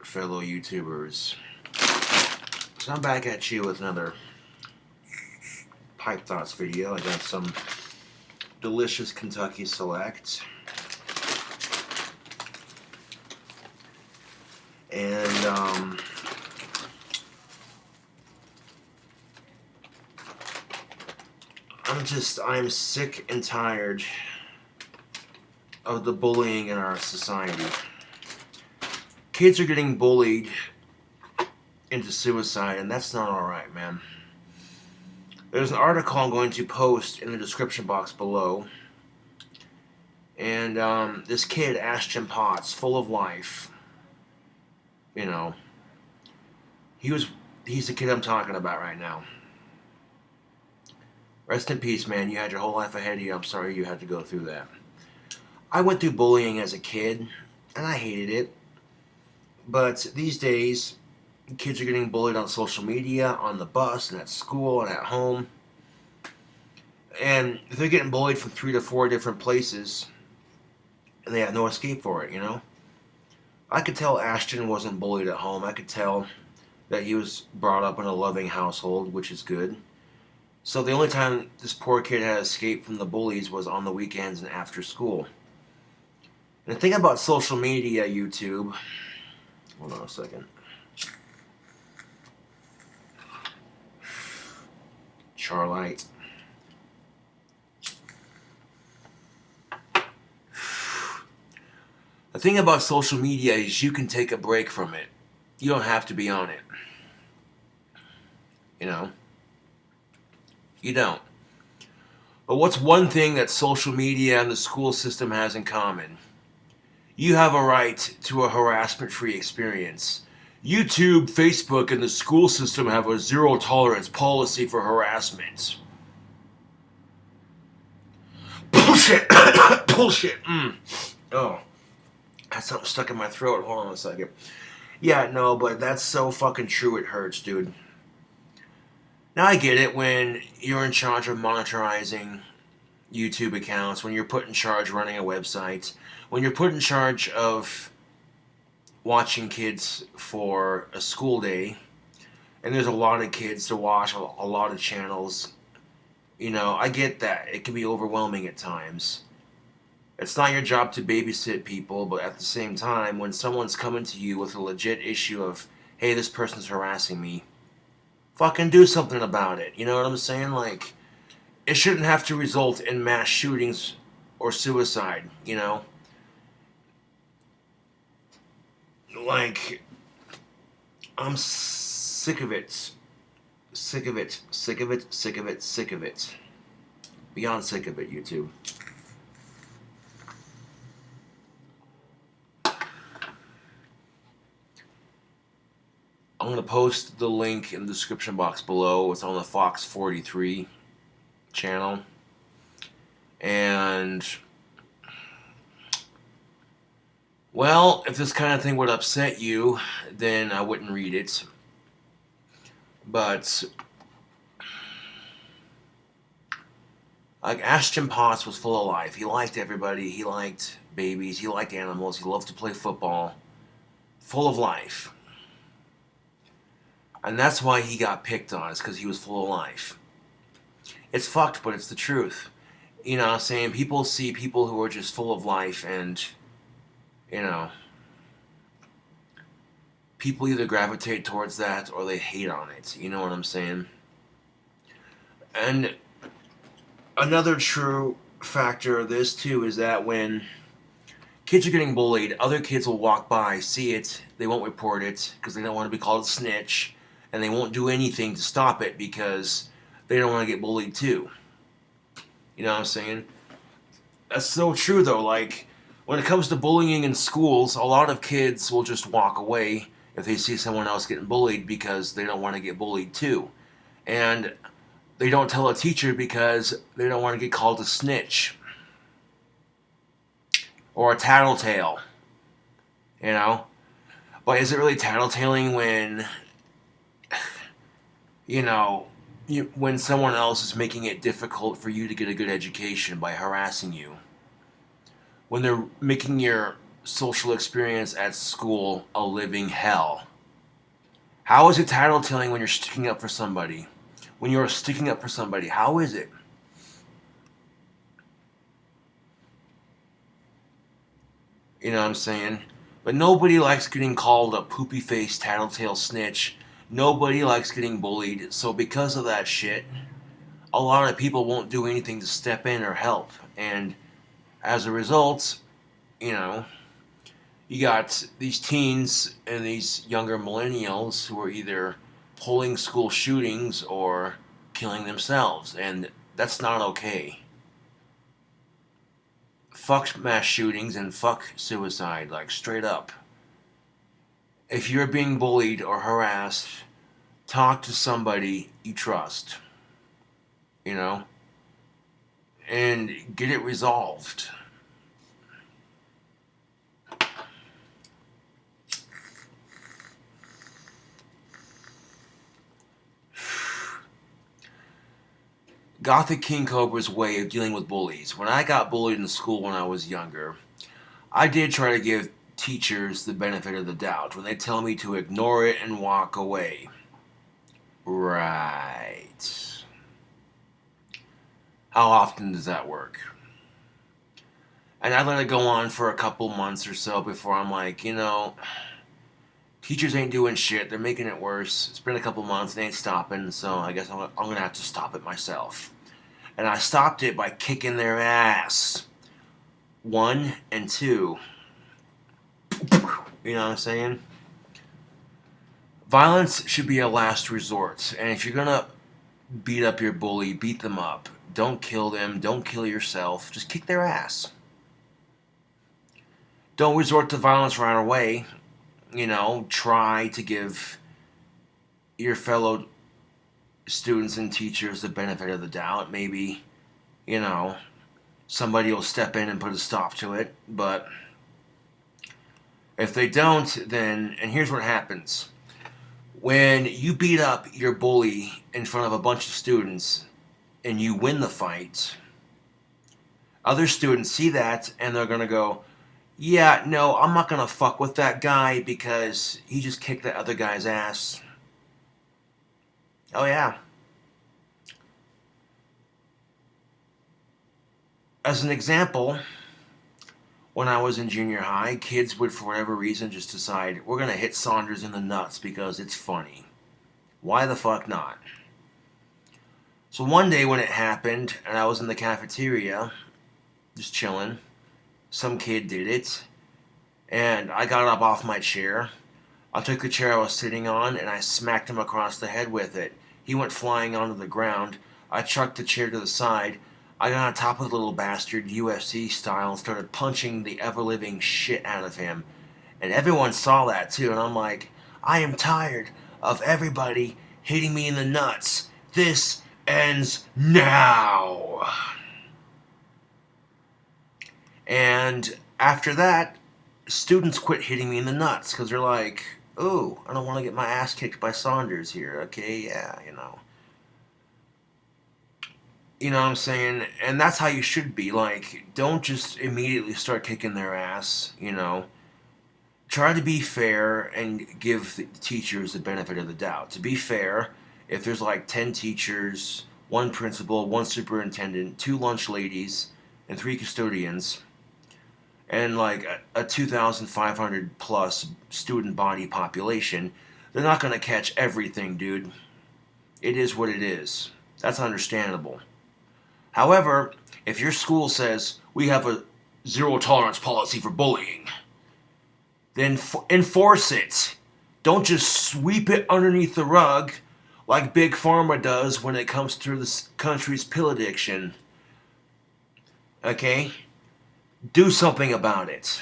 fellow YouTubers? So I'm back at you with another Pipe Thoughts video. I got some delicious Kentucky Select. And I'm sick and tired of the bullying in our society. Kids are getting bullied into suicide, and that's not alright, man. There's an article I'm going to post in the description box below. And this kid, Ashton Potts, full of life. You know, he's the kid I'm talking about right now. Rest in peace, man. You had your whole life ahead of you. I'm sorry you had to go through that. I went through bullying as a kid, and I hated it. But these days, kids are getting bullied on social media, on the bus, and at school, and at home. And they're getting bullied from 3 to 4 different places, and they have no escape for it, you know? I could tell Ashton wasn't bullied at home. I could tell that he was brought up in a loving household, which is good. So the only time this poor kid had escaped from the bullies was on the weekends and after school. And the thing about social media, YouTube... Hold on a second. Charlite. The thing about social media is you can take a break from it. You don't have to be on it. You know? You don't. But what's one thing that social media and the school system has in common? You have a right to a harassment-free experience. YouTube, Facebook, and the school system have a zero-tolerance policy for harassment. Bullshit! Bullshit! Oh. I had something stuck in my throat. Hold on a second. Yeah, no, but that's so fucking true it hurts, dude. Now I get it when you're in charge of monetizing YouTube accounts, when you're put in charge of running a website, when you're put in charge of watching kids for a school day, and there's a lot of kids to watch, a lot of channels. You know, I get that. It can be overwhelming at times. It's not your job to babysit people, but at the same time, when someone's coming to you with a legit issue of, hey, this person's harassing me, fucking do something about it. You know what I'm saying? Like, it shouldn't have to result in mass shootings or suicide, you know? Like, I'm sick of it. Sick of it. Sick of it. Sick of it. Sick of it. Beyond sick of it, YouTube. I'm going to post the link in the description box below. It's on the Fox 43 channel. And, well, if this kind of thing would upset you, then I wouldn't read it. But, like, Ashton Potts was full of life. He liked everybody. He liked babies. He liked animals. He loved to play football. Full of life. And that's why he got picked on, is because he was full of life. It's fucked, but it's the truth. You know what I'm saying? People see people who are just full of life and, you know, people either gravitate towards that or they hate on it. You know what I'm saying? And another true factor of this, too, is that when kids are getting bullied, other kids will walk by, see it, they won't report it because they don't want to be called a snitch. And they won't do anything to stop it because they don't want to get bullied too. You know what I'm saying? That's so true though. Like, when it comes to bullying in schools, a lot of kids will just walk away if they see someone else getting bullied because they don't want to get bullied too. And they don't tell a teacher because they don't want to get called a snitch. Or a tattletale. You know? But is it really tattletaling when... You know, when someone else is making it difficult for you to get a good education by harassing you. When they're making your social experience at school a living hell. How is it tattletelling when you're sticking up for somebody? When you're sticking up for somebody, how is it? You know what I'm saying? But nobody likes getting called a poopy faced tattletale snitch. Nobody likes getting bullied. So because of that shit, a lot of people won't do anything to step in or help. And as a result, you know, you got these teens and these younger millennials who are either pulling school shootings or killing themselves. And that's not okay. Fuck mass shootings and fuck suicide, like straight up. If you're being bullied or harassed, talk to somebody you trust, you know, and get it resolved. Gothic King Cobra's way of dealing with bullies. When I got bullied in school when I was younger, I did try to give teachers the benefit of the doubt when they tell me to ignore it and walk away. Right. How often does that work? And I let it go on for a couple months or so before I'm like, teachers ain't doing shit. They're making it worse. It's been a couple months. They ain't stopping. So I guess I'm going to have to stop it myself. And I stopped it by kicking their ass. 1 and 2. You know what I'm saying? Violence should be a last resort. And if you're going to beat up your bully, beat them up. Don't kill them. Don't kill yourself. Just kick their ass. Don't resort to violence right away. Try to give your fellow students and teachers the benefit of the doubt. Maybe, somebody will step in and put a stop to it. But if they don't, then, and here's what happens. When you beat up your bully in front of a bunch of students and you win the fight, other students see that and they're going to go, yeah, no, I'm not going to fuck with that guy because he just kicked that other guy's ass. Oh, yeah. As an example, when I was in junior high, kids would, for whatever reason, just decide, we're going to hit Saunders in the nuts because it's funny. Why the fuck not? So one day when it happened, and I was in the cafeteria, just chilling, some kid did it, and I got up off my chair. I took the chair I was sitting on, and I smacked him across the head with it. He went flying onto the ground. I chucked the chair to the side. I got on top of the little bastard, UFC style, and started punching the ever-living shit out of him. And everyone saw that, too, and I'm like, I am tired of everybody hitting me in the nuts. This ends now. And after that, students quit hitting me in the nuts because they're like, oh, I don't want to get my ass kicked by Saunders here. Okay, yeah, You know what I'm saying? And that's how you should be. Like, don't just immediately start kicking their ass, Try to be fair and give the teachers the benefit of the doubt. To be fair, if there's like 10 teachers, 1 principal, 1 superintendent, 2 lunch ladies, and 3 custodians, and like a 2,500 plus student body population, they're not going to catch everything, dude. It is what it is. That's understandable. However, if your school says we have a zero tolerance policy for bullying, then enforce it. Don't just sweep it underneath the rug like Big Pharma does when it comes to this country's pill addiction. Okay? Do something about it.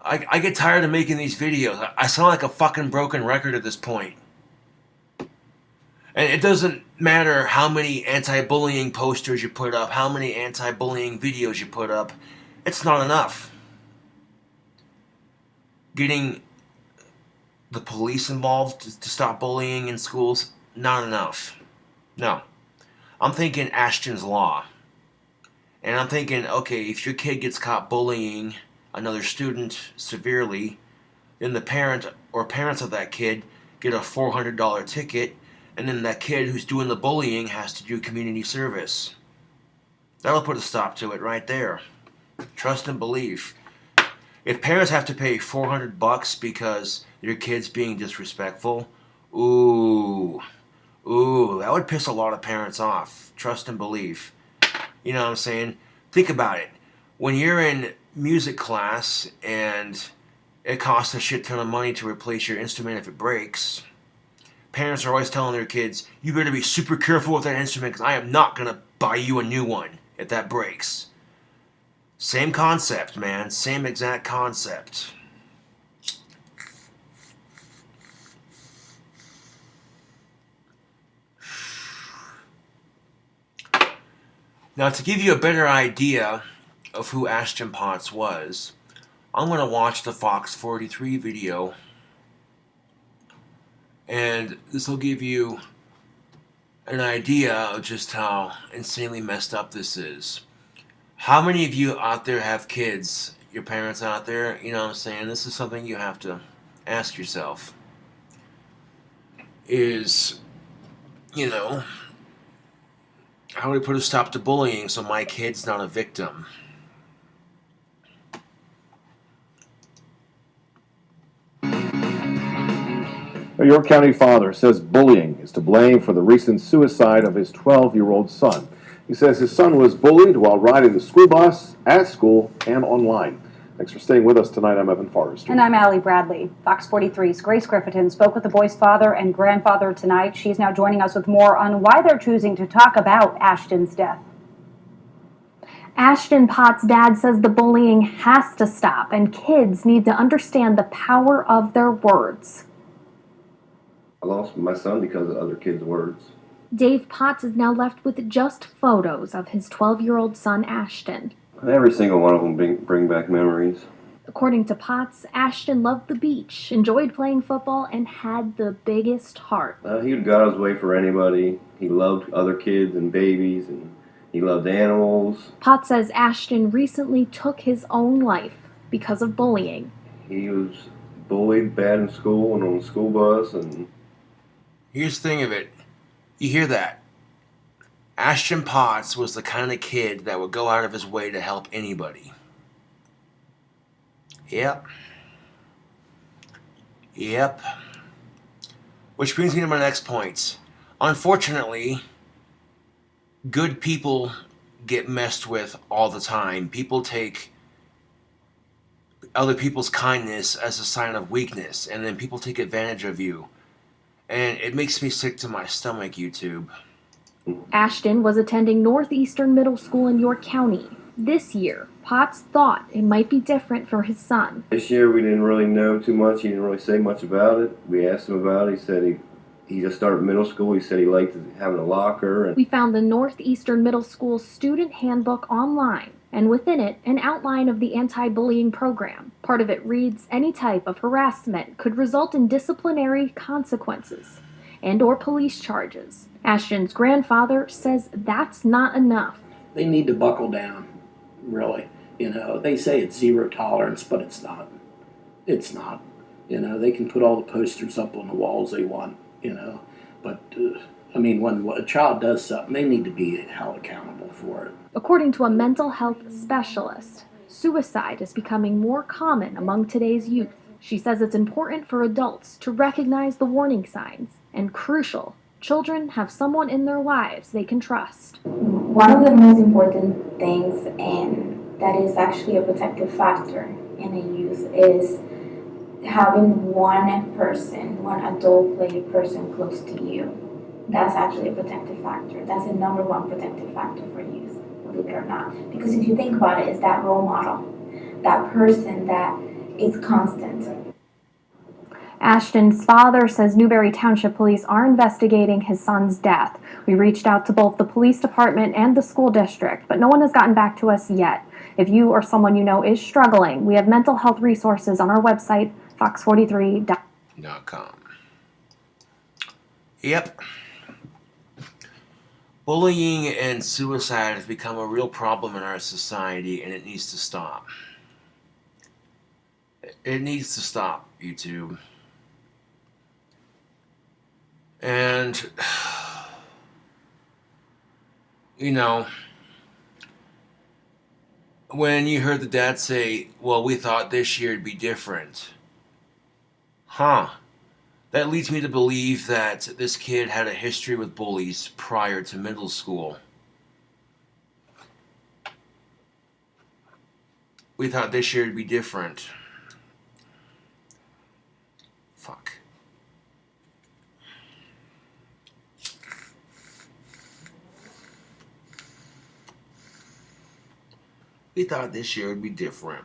I get tired of making these videos. I sound like a fucking broken record at this point. And it doesn't matter how many anti-bullying posters you put up, how many anti-bullying videos you put up. It's not enough. Getting the police involved to stop bullying in schools, not enough. No. I'm thinking Ashton's Law. And I'm thinking, okay, if your kid gets caught bullying another student severely, then the parent or parents of that kid get a $400 ticket, and then that kid who's doing the bullying has to do community service. That'll put a stop to it right there. Trust and belief. If parents have to pay $400 because your kid's being disrespectful, ooh, that would piss a lot of parents off. Trust and belief. You know what I'm saying? Think about it. When you're in music class and it costs a shit ton of money to replace your instrument if it breaks, parents are always telling their kids, you better be super careful with that instrument because I am not going to buy you a new one if that breaks. Same concept, man. Same exact concept. Now, to give you a better idea of who Ashton Potts was, I'm going to watch the Fox 43 video, and this will give you an idea of just how insanely messed up this is. How many of you out there have kids, your parents out there? You know what I'm saying? This is something you have to ask yourself. Is, you know, how do we put a stop to bullying so my kid's not a victim? A York County father says bullying is to blame for the recent suicide of his 12-year-old son. He says his son was bullied while riding the school bus, at school, and online. Thanks for staying with us tonight. I'm Evan Forrester. And I'm Allie Bradley. Fox 43's Grace Griffin spoke with the boy's father and grandfather tonight. She's now joining us with more on why they're choosing to talk about Ashton's death. Ashton Potts' dad says the bullying has to stop and kids need to understand the power of their words. I lost my son because of other kids' words. Dave Potts is now left with just photos of his 12-year-old son, Ashton. Every single one of them bring back memories. According to Potts, Ashton loved the beach, enjoyed playing football, and had the biggest heart. He would go out his way for anybody. He loved other kids and babies, and he loved animals. Potts says Ashton recently took his own life because of bullying. He was bullied bad in school and on the school bus. And here's the thing of it. You hear that? Ashton Potts was the kind of kid that would go out of his way to help anybody. Yep. Which brings me to my next point. Unfortunately, good people get messed with all the time. People take other people's kindness as a sign of weakness, and then people take advantage of you. And it makes me sick to my stomach, YouTube. Ashton was attending Northeastern Middle School in York County. This year, Potts thought it might be different for his son. This year we didn't really know too much. He didn't really say much about it. We asked him about it. He said he just started middle school. He said he liked having a locker. We found the Northeastern Middle School student handbook online, and within it, an outline of the anti-bullying program. Part of it reads, any type of harassment could result in disciplinary consequences and or police charges. Ashton's grandfather says that's not enough. They need to buckle down, really. You know, they say it's zero tolerance, but it's not. It's not. You know, they can put all the posters up on the walls they want, you know. But, I mean, when a child does something, they need to be held accountable for it. According to a mental health specialist, suicide is becoming more common among today's youth. She says it's important for adults to recognize the warning signs, and crucial, children have someone in their lives they can trust. One of the most important things, and that is actually a protective factor in a youth, is having one person, one adult-plated person close to you. That's actually a protective factor. That's the number one protective factor for youth, believe it or not. Because if you think about it, it's that role model, that person that is constant. Ashton's father says Newberry Township Police are investigating his son's death. We reached out to both the police department and the school district, but no one has gotten back to us yet. If you or someone you know is struggling, we have mental health resources on our website, fox43.com. Yep. Bullying and suicide have become a real problem in our society, and it needs to stop. It needs to stop, YouTube. And, you know, when you heard the dad say, well, we thought this year would be different. Huh. That leads me to believe that this kid had a history with bullies prior to middle school. We thought this year would be different. Fuck. We thought this year would be different.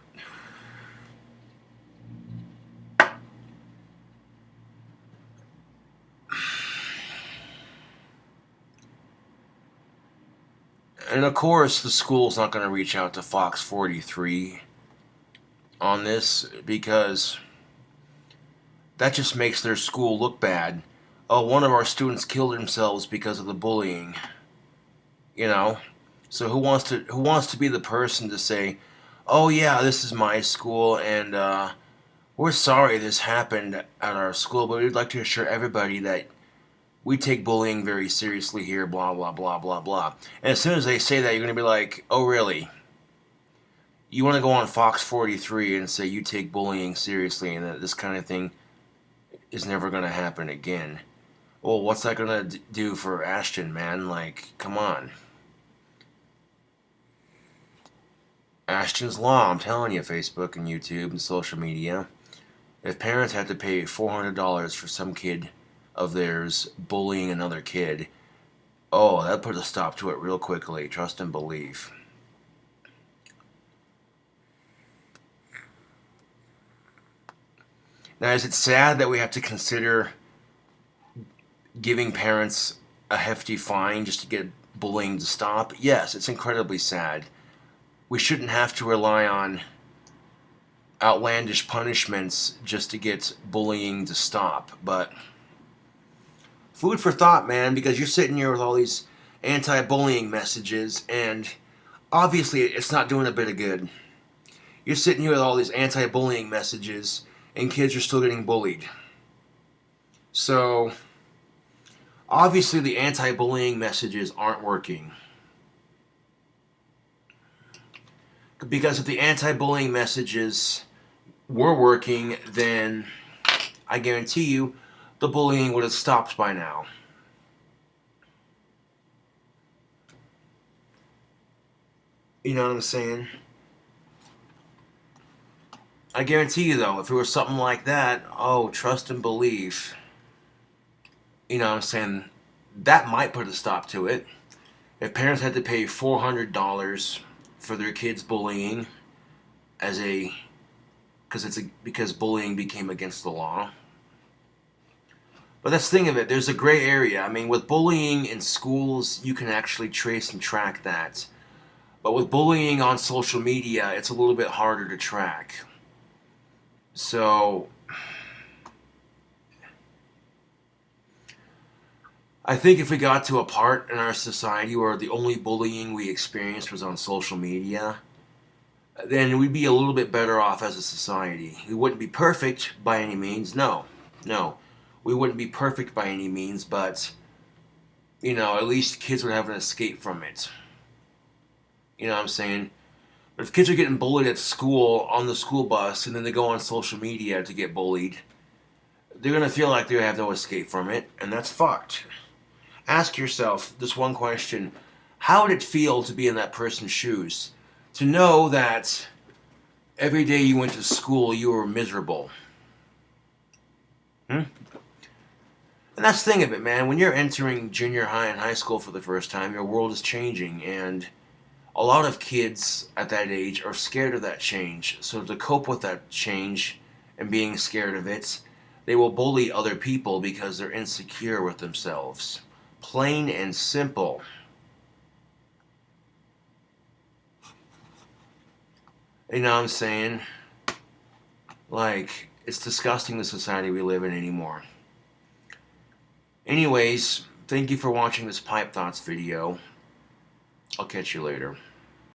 And of course, the school's not going to reach out to Fox 43 on this because that just makes their school look bad. Oh, one of our students killed themselves because of the bullying. You know? So who wants to be the person to say, "Oh yeah, this is my school and we're sorry this happened at our school, but we'd like to assure everybody that we take bullying very seriously here, blah, blah, blah, blah, blah." And as soon as they say that, you're going to be like, oh, really? You want to go on Fox 43 and say you take bullying seriously and that this kind of thing is never going to happen again. Well, what's that going to do for Ashton, man? Like, come on. Ashton's Law, I'm telling you, Facebook and YouTube and social media. If parents had to pay $400 for some kid of theirs bullying another kid, oh, that put a stop to it real quickly. Trust and believe. Now, is it sad that we have to consider giving parents a hefty fine just to get bullying to stop? Yes, it's incredibly sad. We shouldn't have to rely on outlandish punishments just to get bullying to stop. But food for thought, man, because you're sitting here with all these anti-bullying messages, and obviously it's not doing a bit of good. You're sitting here with all these anti-bullying messages, and kids are still getting bullied. So, obviously the anti-bullying messages aren't working. Because if the anti-bullying messages were working, then I guarantee you the bullying would have stopped by now. You know what I'm saying? I guarantee you, though, if it was something like that, oh, trust and believe. You know what I'm saying? That might put a stop to it. If parents had to pay $400 for their kids' bullying because bullying became against the law. But that's the thing of it. There's a gray area. I mean, with bullying in schools, you can actually trace and track that. But with bullying on social media, it's a little bit harder to track. So, I think if we got to a part in our society where the only bullying we experienced was on social media, then we'd be a little bit better off as a society. We wouldn't be perfect by any means. No. We wouldn't be perfect by any means, but, you know, at least kids would have an escape from it. You know what I'm saying? But if kids are getting bullied at school on the school bus and then they go on social media to get bullied, they're going to feel like they have no escape from it, and that's fucked. Ask yourself this one question. How would it feel to be in that person's shoes? To know that every day you went to school, you were miserable. And that's the thing of it, man. When you're entering junior high and high school for the first time, your world is changing, and a lot of kids at that age are scared of that change. So to cope with that change and being scared of it, they will bully other people because they're insecure with themselves. Plain and simple. You know what I'm saying? Like, it's disgusting the society we live in anymore. Anyways, Thank you for watching this Pipe Thoughts video. I'll catch you later.